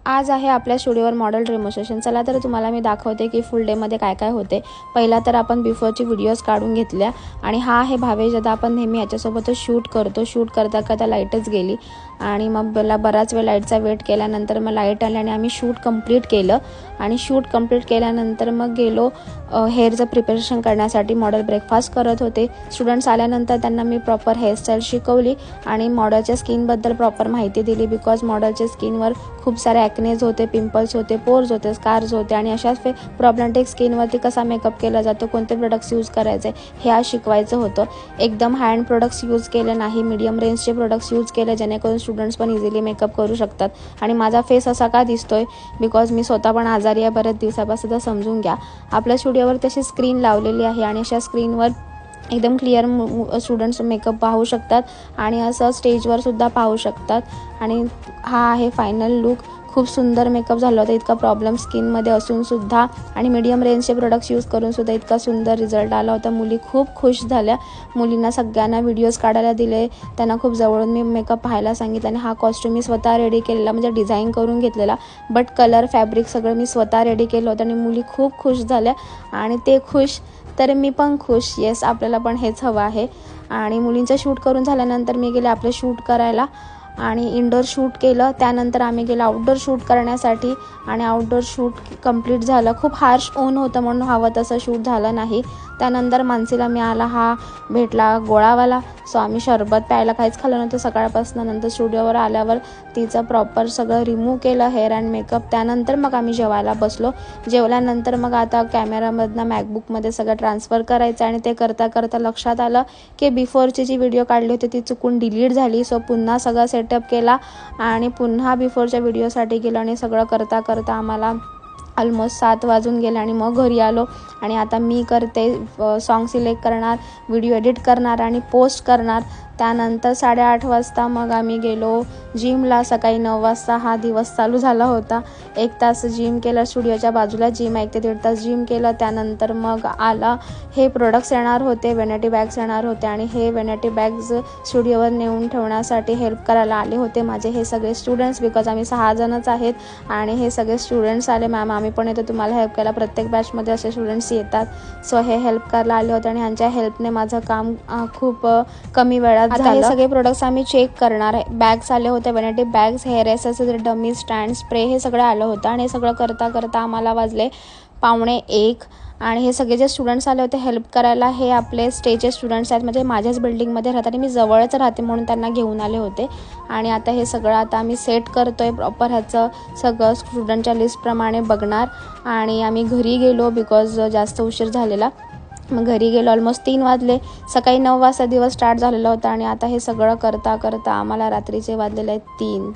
आज आहे आपल्या स्टुडिओवर मॉडेल डेमॉन्स्ट्रेशन। चला तर तुम्हाला मी दाखवते की फुल डे मध्ये काय काय होते। पहिला तर आपण बिफोरची व्हिडिओज काढून घेतल्या आणि हा आहे भावेश। आता आपण नेहमी याच्यासोबतच शूट करतो। शूट करता करता लाईटच गेली आणि मग मला बराच वेळ लाईटचा वेट केल्यानंतर मग लाईट आली आणि आम्ही शूट कंप्लीट केलं आणि शूट कंप्लीट केल्यानंतर मग गेलो हेअरचं प्रिपरेशन करण्यासाठी। मॉडेल ब्रेकफास्ट करत होते। स्टुडंट्स आल्यानंतर त्यांना मी प्रॉपर हेअरस्टाईल शिकवली आणि मॉडेलच्या स्किनबद्दल प्रॉपर माहिती दिली बिकॉज मॉडेलच्या स्किनवर खूप सारे ॲक्नेज होते, पिंपल्स होते, पोर्स होते, स्कार्स होते आणि अशाच प्रॉब्लेमॅटिक स्किनवरती कसा मेकअप केला जातो, कोणते प्रोडक्ट्स यूज करायचे हे आज शिकवायचं होतं। एकदम हँड प्रोडक्ट्स यूज केले नाही, मीडियम रेंजचे प्रोडक्ट्स यूज केले जेणेकरून स्टुडंट्स पण इझिली मेकअप करू शकतात। आणि माझा फेस असा का दिसतोय बिकॉज मी स्वतः पण आजारी आहे बरेच दिवसापासून, तर समजून घ्या। आपल्या स्टुडिओवर तशी स्क्रीन लावलेली आहे आणि अशा स्क्रीनवर एकदम क्लिअर स्टुडंट्स मेकअप पाहू शकतात आणि असं स्टेजवर सुद्धा पाहू शकतात। आणि हा आहे फायनल लुक। खूप सुंदर मेकअप झाला होता, इतका प्रॉब्लेम स्किनमध्ये असून सुद्धा आणि मीडियम रेंजचे प्रोडक्ट्स यूज करून सुद्धा इतका सुंदर रिझल्ट आला होता। मुली खूप खुश झाल्या। मुलींना सगळ्यांना व्हिडिओज काढायला दिले, त्यांना खूप जवळून मी मेकअप पाहायला सांगितलं आणि हा कॉस्ट्यूम मी स्वतः रेडी केलेला, म्हणजे डिझाईन करून घेतलेला, बट कलर फॅब्रिक सगळं मी स्वतः रेडी केलं होतं आणि मुली खूप खुश झाल्या आणि ते खुश तर मी पण खुश। येस, आपल्याला पण हेच हवं आहे। आणि मुलींचं शूट करून झाल्यानंतर मी गेले आपलं शूट करायला आणि इंडोर शूट केलं। त्यानंतर आम्ही गेलो आउटडोर शूट करण्यासाठी आणि आउटडोर शूट कंप्लीट झालं। खूप हार्श ऊन होतं म्हणून हवं तसं शूट झालं नाही। त्यानंतर मानसीला मिळाला हा भेटला गोळावाला, सो आम्ही शरबत प्यायला, काहीच खाल्लं नव्हतं सकाळपासून। नंतर स्टुडिओवर आल्यावर तिचं प्रॉपर सगळं रिमूव्ह केलं हेअर अँड मेकअप। त्यानंतर मग आम्ही जेवायला बसलो। जेवल्यानंतर मग आता कॅमेरामधनं मॅकबुकमध्ये सगळं ट्रान्सफर करायचं आणि ते करता करता लक्षात आलं की बिफोरची जी व्हिडिओ काढली होती ती चुकून डिलीट झाली। सो पुन्हा सगळं सेटअप केला आणि पुन्हा बिफोरच्या व्हिडिओसाठी गेलो आणि सगळं करता करता आम्हाला ऑलमोस्ट 7 वाजून गेले आणि मग घरी आलो। आणि आता मी करते सॉन्ग सिलेक्ट करणार, व्हिडिओ एडिट करणार आणि पोस्ट करणार। त्यानंतर 8:30 वाजता मग आम्ही गेलो जिमला। सकाळी 9 वाजता हा दिवस चालू झाला होता। 1 तास जिम केलं, स्टुडिओच्या बाजूला जिम आहे, 1 ते 1.5 तास जिम केलं। त्यानंतर मग आला हे प्रोडक्ट्स येणार होते, व्हॅनिटी बॅग्स येणार होते आणि हे व्हॅनिटी बॅग्स स्टुडिओवर नेऊन ठेवण्यासाठी हेल्प करायला आले होते माझे हे सगळे स्टुडंट्स, बिकॉज आम्ही 6 जणच आहेत आणि हे सगळे स्टुडंट्स आले। मॅम आम्ही पण येतो तुम्हाला हेल्प करायला, प्रत्येक बॅचमध्ये असे स्टुडंट्स येतात। सो हे हेल्प करायला आले होते आणि ह्यांच्या हेल्पने माझं काम खूप कमी वेळात झालं। हे सगळे प्रोडक्ट्स आम्ही चेक करणार आहे। बॅग्स आले होते, vanity bags, hair accessories, dummy stand, spray, हे सगळं आलं होतं आणि हे सगळं करता करता आम्हाला वाजले 12:45 आणि हे सगळे जे स्टुडंट्स आले होते हेल्प करायला हे आपले स्टेजचे स्टुडंट्स आहेत, म्हणजे माझ्याच बिल्डिंगमध्ये राहतात आणि मी जवळच राहते म्हणून त्यांना घेऊन आले होते। आणि आता हे सगळं आता आम्ही सेट करतोय प्रॉपर, ह्याचं सगळं स्टुडंटच्या लिस्टप्रमाणे बघणार आणि आम्ही घरी गेलो बिकॉज जास्त उशीर झालेला। मग घरी गेलो, ऑलमोस्ट 3 वाजले। सकाळी 9 वाजता दिवस स्टार्ट झालेला होता आणि आता हे सगळं करता करता आम्हाला रात्रीचे वाजलेले आहेत 3।